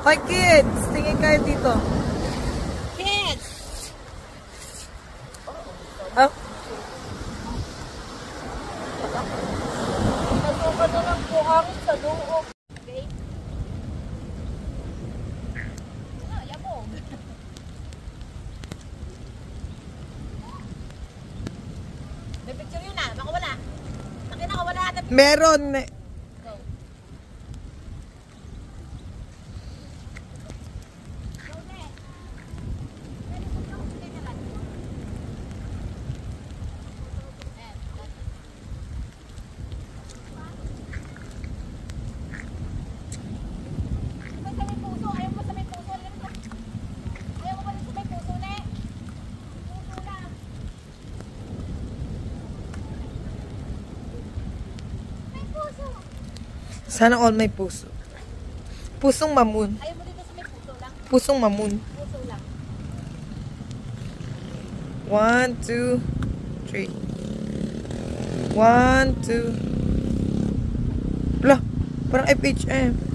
Hoy kids, tingin kayo dito. Kids! Oh. Nasuka na lang po kami sa loob. Okay? Ah, yabog. May picture yun baka wala. Baka nakawala ata. Meron. Sana all may puso. Pusong mamun. Ayaw mo dito sa may puso lang. Pusong mamun. Puso lang. 1, 2, 3. 1, 2. Wala, parang FHM.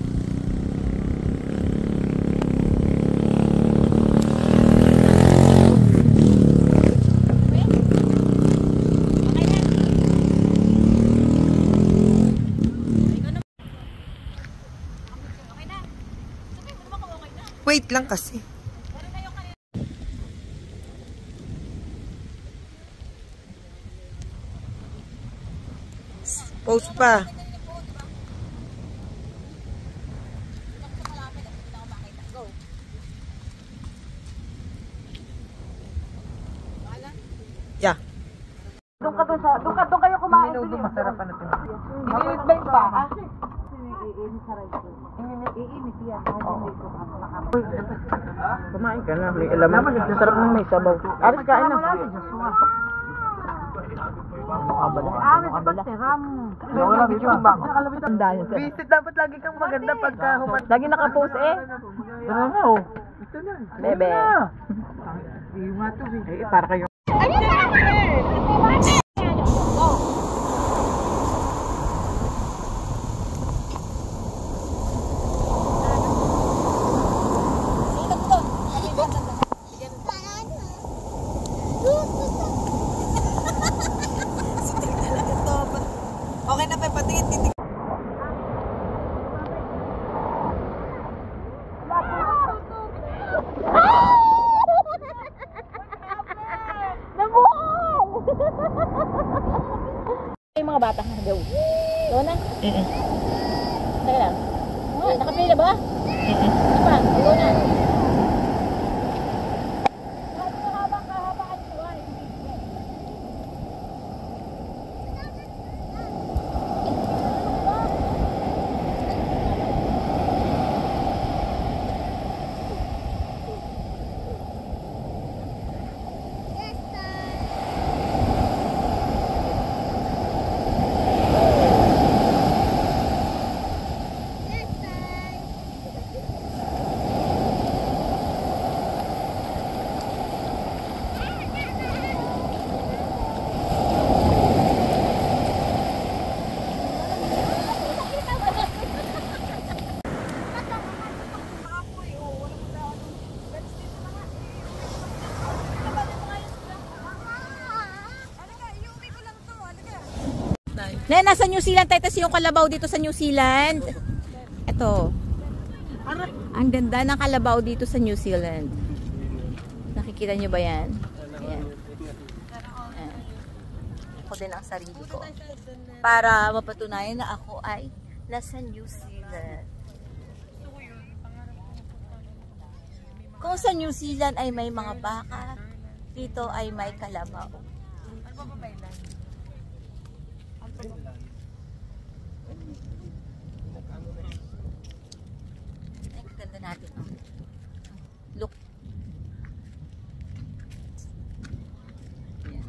Wait lang kasi. Pause pa. Yeah. Doon kayo kumain. Minuto masarap na ito. Iinit ba yung pa? Iinit sa right ko. Iinit yan. Kumain ka na. May alam mo. Masarap ng may sabaw. Aris, kain na. Visit, dapat lagi kang maganda pagka humat. Lagi nakapost eh. Ano? Ito na. Bebe. Para kayo. Okay na, Pepa. Tingin. Yung mga bata nga daw. Daw na? Teka lang. Nakapila ba? Ano pa? Daw na. Na, nasa New Zealand tayo, tas yung kalabaw dito sa New Zealand. Ito. Ang ganda ng kalabaw dito sa New Zealand. Nakikita nyo ba yan? Ayan. Ayan. Ako din ang sarili ko. Para mapatunayan na ako ay nasa New Zealand. Kung sa New Zealand ay may mga baka, dito ay may kalabaw. Ay, ganda natin. Look. Ayan.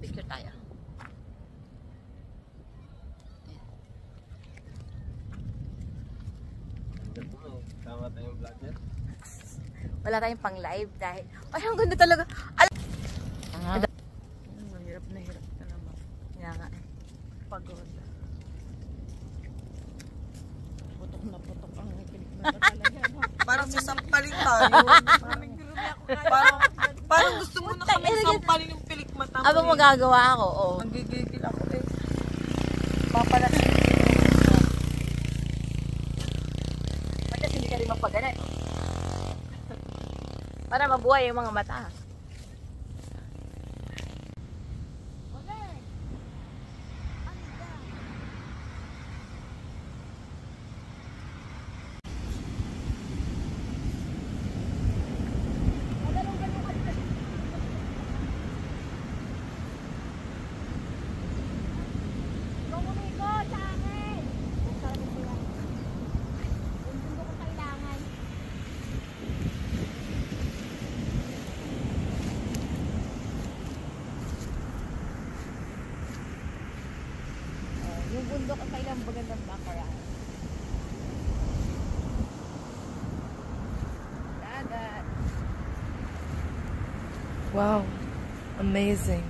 Picture tayo. Tama tayong vlogger. Wala tayong pang live dahil ay ang ganda talaga. Mahirap na hirap ka naman. Kaya nga. Pagod. Putok na putok ang pilikmata talaga. Parang sasampalin tayo. Parang gusto mo na kami sampalin yung pilikmata mo. Abang magagawa ako, oo. Magigigil ako eh. Papalasin. Ba't hindi ka rin magpaganan? Para mabuhay yung mga mata. Yung bundok ang kailang magandang background. Dagat. Wow. Amazing.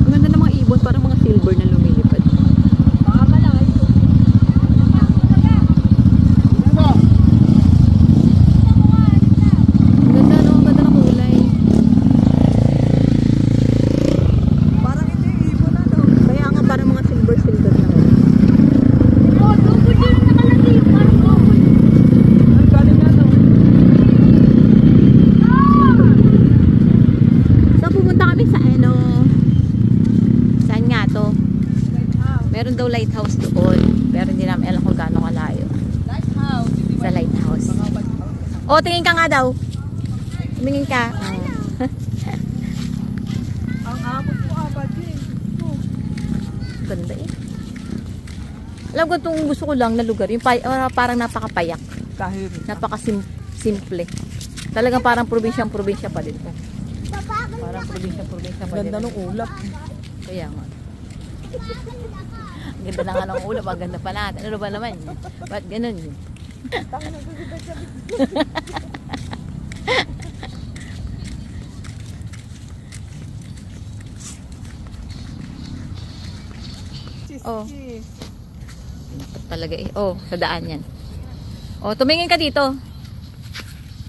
Ang ganda ng mga ibon, parang mga silver na lumilipad. Meron daw lighthouse doon. Pero hindi namin alam kung gaano kalayo. Lighthouse. Sa lighthouse. O, tingin ka nga daw. Tumingin ka. Ang abot ko abad eh. Ganda eh. Alam ko itong gusto ko lang na lugar. Yung parang napakapayak. Kahit. Napakasimple. Talagang parang probinsyang-probinsya pa din. Parang probinsyang-probinsya pa din. Ganda ng ulap. Kaya nga. Ang ganda na nga ng ulap. Ang ganda pa natin. Ano ba naman yun? Ba't ganun yun? Oh. Talaga eh. Oh, sa daan yan. Oh, tumingin ka dito.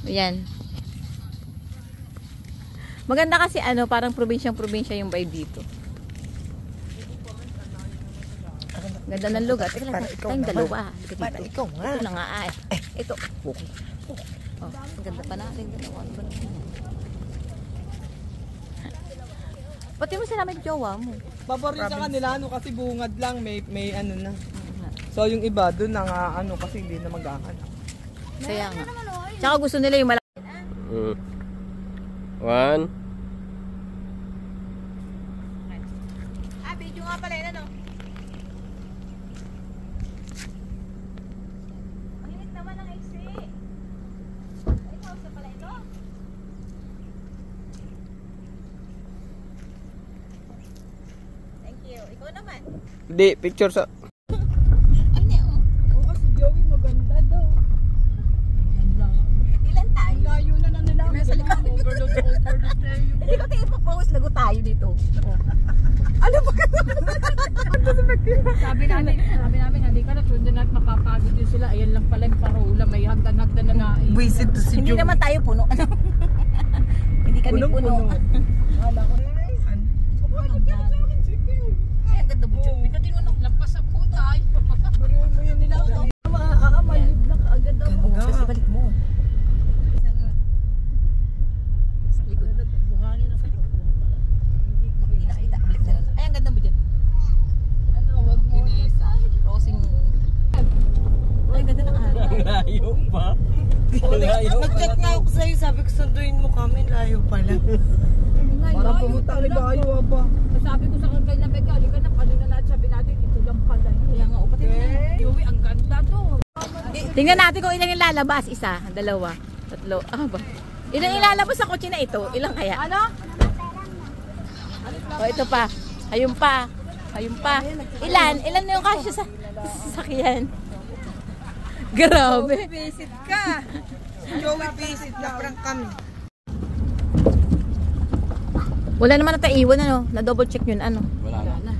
Ayan. Maganda kasi ano, parang probinsyang-probinsya yung vibe dito. Ganda ng lugar. Teka lang, tayong dalawa. Para ikaw nga. Ito na nga ay. Ito. Oh, ang ganda pa natin. Dalawa. Ano ba naman? Pati mo sila may jowa mo. Paborito sa kanila ano kasi bungad lang may ano na. So yung iba doon na nga ano kasi hindi na mag-ahan. Kaya nga. Tsaka gusto nila yung malaki. 1. Ah, video nga pala yun ano. Ang limit naman ng XC. Ay, house na pala ito. Thank you. Ikaw naman. Di, picture sa... Ay, ne, oh. Oo kasi Joey maganda daw. Ilan tayo? Layo na nila. Nasa likod. Overload tayo. Hindi ko tayo ipapost. Lago tayo dito. Oh. Ano ba ka? Sabi namin, hindi Pero sundan at mapapagod din sila. Ayan lang pala yung parola. May hagdan-hagdan na nain. Visit to si Hindi Joey. naman tayo puno. Ano? Hindi kami puno. Wala ko. Ay, ang ganda butyo. Pindutin mo nung Lampas ang puta ay. Bariwan mo yun nila. Maaamalib na kaagad daw. kasi balik mo. Sa likod. Buhangin ang sa likod. Hindi nakita. Balik na lang. Ay, ang ganda butyo. Ano, wag mo. Crossing. Ay, ang ganda ng araw. Layo pa. Layo pa. Nag-chat nga ako sa'yo, sabi ko sunduin mo kami, layo pala. Parang pumunta ni Bayo pa. Sabi ko sa kakay na Becca, halika na, kanina natin sabi natin, ito lang pala. Kaya nga, upatid mo na. Joey, ang ganda to. Tingnan natin kung ilang ilalabas. Isa, dalawa, tatlo. Ah ba? Ilang ilalabas sa kotse na ito? Ilang kaya? Ano? O, ito pa. Ayun pa. Ayun pa. Ilan? Ilan na yung kasya sa sasakyan? Grabe. Visit ka. Joey visit na prank kami. Wala naman na tayo iwan, ano? Na-double check yun, ano? Wala na.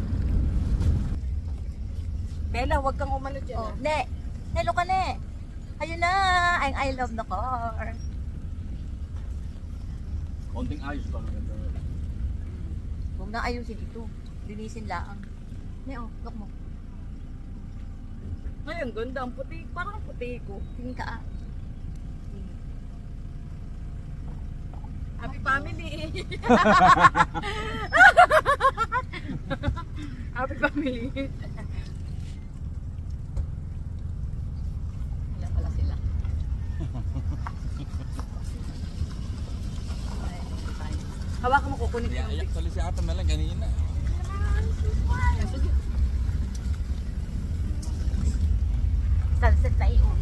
Bella, wag kang umano dyan. Oh, ne. Hello ka, ne. Ayun na. I love the car. Konting ayos pa maganda. Huwag na ayusin ito. Linisin lang. Ne, oh. Look mo. Ay, ang ganda. Ang puti. Parang puti ko. Tingin ka, ah. Happy family. Happy family. Wala pala sila. Hawakan mo kukunin ko. Iyak tuloy si ate malang kanina. Sunset na iyon.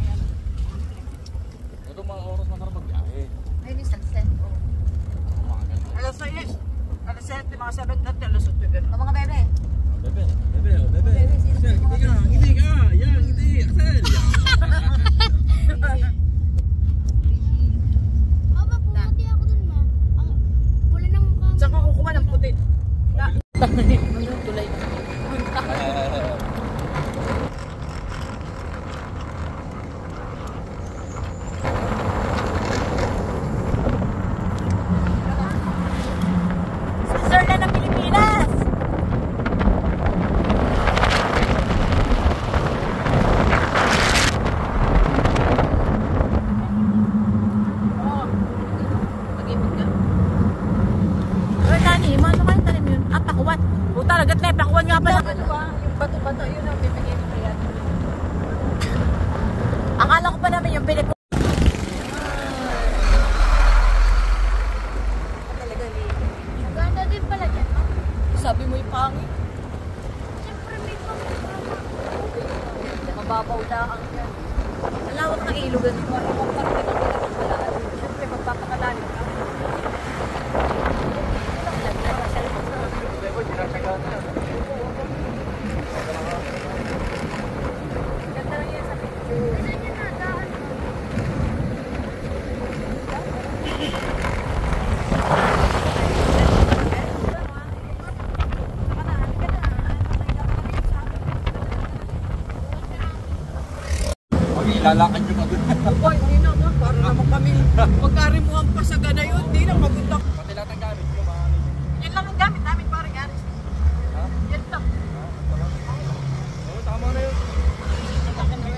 Ito mga oras masarap magbiyahe. Ayun yung sunset. Oh. Alas 6. Alas 7. Mga 7 natin. Alas 8. O, mga bebe. Bebe, bebe, bebe. Axel, ngiti ka, ngiti ka. Yan, ngiti. Axel. Aba, pumuti ako dun, ma. Ang wala nang mukha mo. Saan ka kukuha ng puti? Ano tulay na? Switzerland ng Pilipinas! Mag-ipot ka. Ay, Nani, ano kayo tanim yun? Ah, pakuwan. O talaga, te, pakuwan nga pala. Ano ba? Yung bato-bato yun ang bibigay ko kaya. Akala ko pa naman yung pilik ko. Maganda din pala dyan, ma. Sabi mo yung pangit. Siyempre, may pamukha. Mababaw na ang yan. Ang lawak ng ilog. Marunong pa rin ang pinagkakalaan. Siyempre, magpapakalalim ka. Ganda lang yan sa picture. Kasi niya na, daan mo. Pag ilalakad yung agad. Boy, hindi naman. Para naman kami. Magkarimuhan pa sa gana yun. Hindi na magundak.